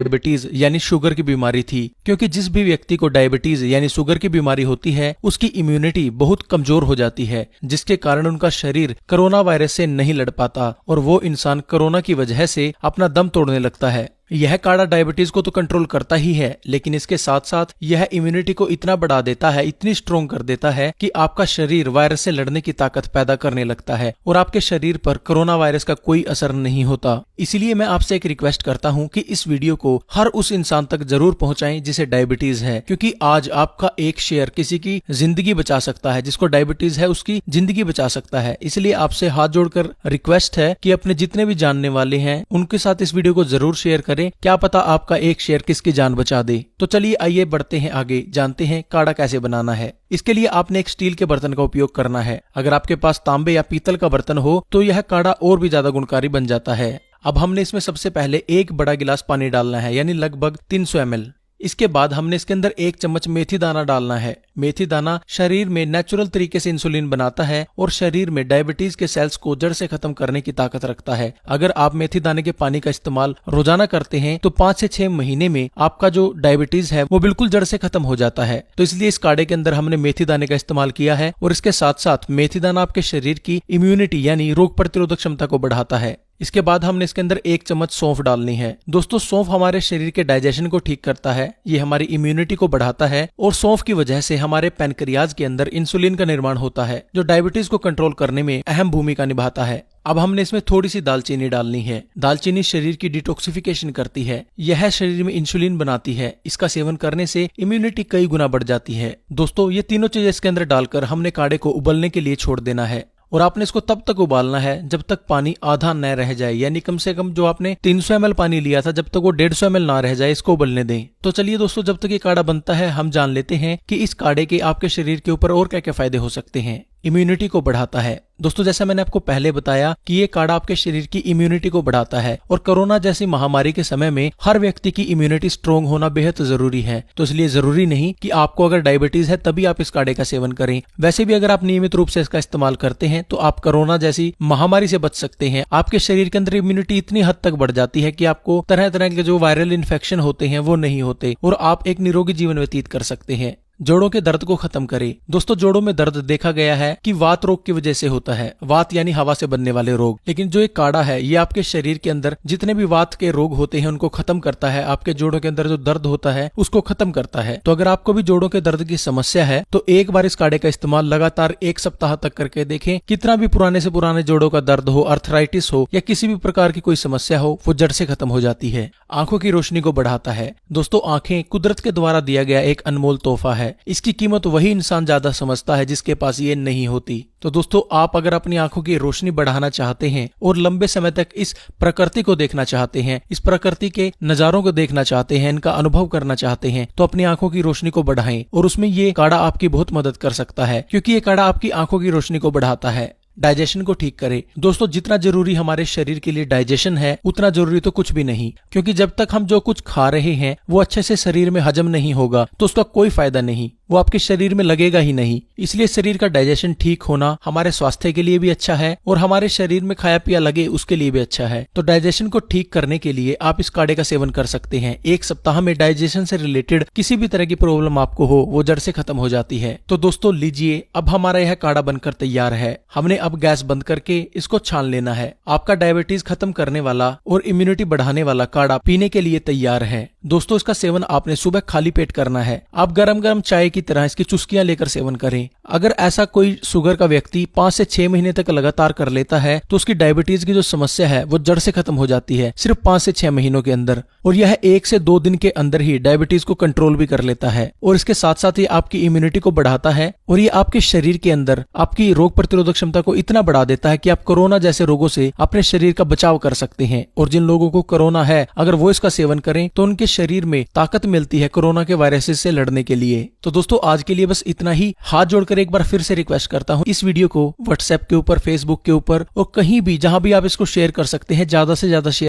Diabetes यानी sugar की बीमारी थी, क्योंकि जिस भी व्यक्ति को डायबिटीज यानी शुगर की बीमारी होती है उसकी इम्यूनिटी बहुत कमजोर हो जाती है, जिसके कारण उनका शरीर कोरोना वायरस से नहीं लड़ पाता और वो इंसान कोरोना की वजह से अपना दम तोड़ने लगता है। यह काढ़ा डायबिटीज को तो कंट्रोल करता ही है, लेकिन इसके साथ साथ यह इम्यूनिटी को इतना बढ़ा देता है, इतनी स्ट्रोंग कर देता है कि आपका शरीर वायरस से लड़ने की ताकत पैदा करने लगता है और आपके शरीर पर कोरोना वायरस का कोई असर नहीं होता। इसीलिए मैं आपसे एक रिक्वेस्ट करता हूं कि इस वीडियो को हर उस इंसान तक जरूर पहुंचाएं जिसे डायबिटीज है, क्योंकि आज आपका एक शेयर किसी की जिंदगी बचा सकता है। जिसको डायबिटीज है उसकी जिंदगी बचा सकता है। इसलिए आपसे हाथ जोड़कर रिक्वेस्ट है कि अपने जितने भी जानने वाले हैं उनके साथ इस वीडियो को जरूर शेयर करें। क्या पता आपका एक शेयर किसकी जान बचा दे। तो चलिए आइए बढ़ते हैं आगे, जानते हैं काढ़ा कैसे बनाना है। इसके लिए आपने एक स्टील के बर्तन का उपयोग करना है। अगर आपके पास तांबे या पीतल का बर्तन हो तो यह काढ़ा और भी ज्यादा गुणकारी बन जाता है। अब हमने इसमें सबसे पहले एक बड़ा गिलास पानी डालना है, यानी लगभग 300 ml। इसके बाद हमने इसके अंदर 1 चम्मच मेथी दाना डालना है। मेथी दाना शरीर में नेचुरल तरीके से इंसुलिन बनाता है और शरीर में डायबिटीज के सेल्स को जड़ से खत्म करने की ताकत रखता है। अगर आप मेथी दाने के पानी का इस्तेमाल रोजाना करते हैं तो 5 से 6 महीने में आपका जो डायबिटीज है वो बिल्कुल जड़ से खत्म हो जाता है। तो इसलिए इस काढ़े के अंदर हमने मेथी दाने का इस्तेमाल किया है और इसके साथ साथ मेथी दाना आपके शरीर की इम्यूनिटी यानी रोग प्रतिरोधक क्षमता को बढ़ाता है। इसके बाद हमने इसके अंदर 1 चम्मच सौंफ डालनी है। दोस्तों, सौंफ हमारे शरीर के डाइजेशन को ठीक करता है, ये हमारी इम्यूनिटी को बढ़ाता है और सौंफ की वजह से हमारे पैनक्रियाज के अंदर इंसुलिन का निर्माण होता है, जो डायबिटीज को कंट्रोल करने में अहम भूमिका निभाता है। अब हमने इसमें थोड़ी सी दालचीनी डालनी है। दालचीनी शरीर की डिटॉक्सिफिकेशन करती है, यह शरीर में इंसुलिन बनाती है। इसका सेवन करने से इम्यूनिटी कई गुना बढ़ जाती है। दोस्तों, ये तीनों चीजें इसके अंदर डालकर हमने काढ़े को उबलने के लिए छोड़ देना है और आपने इसको तब तक उबालना है जब तक पानी आधा न रह जाए, यानी कम से कम जो आपने 300 ml पानी लिया था जब तक वो 150 ml ना रह जाए, इसको उबलने दें। तो चलिए दोस्तों, जब तक ये काढ़ा बनता है हम जान लेते हैं कि इस काढ़े के आपके शरीर के ऊपर और क्या क्या फायदे हो सकते हैं। इम्यूनिटी को बढ़ाता है। दोस्तों, जैसा मैंने आपको पहले बताया कि ये काढ़ा आपके शरीर की इम्यूनिटी को बढ़ाता है और कोरोना जैसी महामारी के समय में हर व्यक्ति की इम्यूनिटी स्ट्रोंग होना बेहद जरूरी है। तो इसलिए जरूरी नहीं कि आपको अगर डायबिटीज है तभी आप इस काढ़े का सेवन करें। वैसे भी अगर आप नियमित रूप से इसका इस्तेमाल करते हैं तो आप कोरोना जैसी महामारी से बच सकते हैं। आपके शरीर के अंदर इम्यूनिटी इतनी हद तक बढ़ जाती है कि आपको तरह तरह के जो वायरल इन्फेक्शन होते हैं वो नहीं होते और आप एक निरोगी जीवन व्यतीत कर सकते हैं। जोड़ों के दर्द को खत्म करे। दोस्तों, जोड़ों में दर्द देखा गया है कि वात रोग की वजह से होता है, वात यानी हवा से बनने वाले रोग। लेकिन जो एक काढ़ा है ये आपके शरीर के अंदर जितने भी वात के रोग होते हैं उनको खत्म करता है। आपके जोड़ों के अंदर जो दर्द होता है उसको खत्म करता है। तो अगर आपको भी जोड़ों के दर्द की समस्या है तो एक बार इस काढ़े का इस्तेमाल लगातार 1 सप्ताह तक करके देखें। कितना भी पुराने से पुराने जोड़ों का दर्द हो, अर्थराइटिस हो या किसी भी प्रकार की कोई समस्या हो, वो जड़ से खत्म हो जाती है। आंखों की रोशनी को बढ़ाता है। दोस्तों, आंखें कुदरत के द्वारा दिया गया एक अनमोल तोहफा है। इसकी कीमत वही इंसान ज्यादा समझता है जिसके पास ये नहीं होती। तो दोस्तों, आप अगर अपनी आंखों की रोशनी बढ़ाना चाहते हैं और लंबे समय तक इस प्रकृति को देखना चाहते हैं, इस प्रकृति के नजारों को देखना चाहते हैं, इनका अनुभव करना चाहते हैं, तो अपनी आंखों की रोशनी को बढ़ाएं और उसमें ये काढ़ा आपकी बहुत मदद कर सकता है, क्योंकि ये काढ़ा आपकी आंखों की रोशनी को बढ़ाता है। डाइजेशन को ठीक करे। दोस्तों, जितना जरूरी हमारे शरीर के लिए डाइजेशन है उतना जरूरी तो कुछ भी नहीं, क्योंकि जब तक हम जो कुछ खा रहे हैं वो अच्छे से शरीर में हजम नहीं होगा तो उसका कोई फायदा नहीं, वो आपके शरीर में लगेगा ही नहीं। इसलिए शरीर का डाइजेशन ठीक होना हमारे स्वास्थ्य के लिए भी अच्छा है और हमारे शरीर में खाया पिया लगे उसके लिए भी अच्छा है। तो डाइजेशन को ठीक करने के लिए आप इस काढ़े का सेवन कर सकते हैं। 1 सप्ताह में डाइजेशन से रिलेटेड किसी भी तरह की प्रॉब्लम आपको हो वो जड़ से खत्म हो जाती है। तो दोस्तों, लीजिए, अब हमारा यह काढ़ा बनकर तैयार है। हमने अब गैस बंद करके इसको छान लेना है। आपका डायबिटीज खत्म करने वाला और इम्यूनिटी बढ़ाने वाला काढ़ा पीने के लिए तैयार है। दोस्तों, इसका सेवन आपने सुबह खाली पेट करना है। आप गरम गरम चाय की तरह इसकी चुस्कियां लेकर सेवन करें। अगर ऐसा कोई शुगर का व्यक्ति 5 से 6 महीने तक लगातार कर लेता है तो उसकी डायबिटीज की जो समस्या है वो जड़ से खत्म हो जाती है सिर्फ 5 से 6 महीनों के अंदर, और यह 1 से 2 दिन के अंदर ही डायबिटीज को कंट्रोल भी कर लेता है। और इसके साथ साथ ये आपकी इम्यूनिटी को बढ़ाता है और ये आपके शरीर के अंदर आपकी रोग प्रतिरोधक क्षमता को इतना बढ़ा देता है कि आप कोरोना जैसे रोगों से अपने शरीर का बचाव कर सकते हैं। और जिन लोगों को कोरोना है अगर वो इसका सेवन करें तो उनके शरीर में ताकत मिलती है कोरोना के वायरसेस से लड़ने के लिए। तो दोस्तों, आज के लिए बस इतना ही। हाथ जोड़कर एक बार फिर से रिक्वेस्ट करता हूँ, इस वीडियो को व्हाट्सएप के ऊपर, फेसबुक के ऊपर और कहीं भी जहां भी आप इसको शेयर कर सकते हैं ज्यादा से ज्यादा शेयर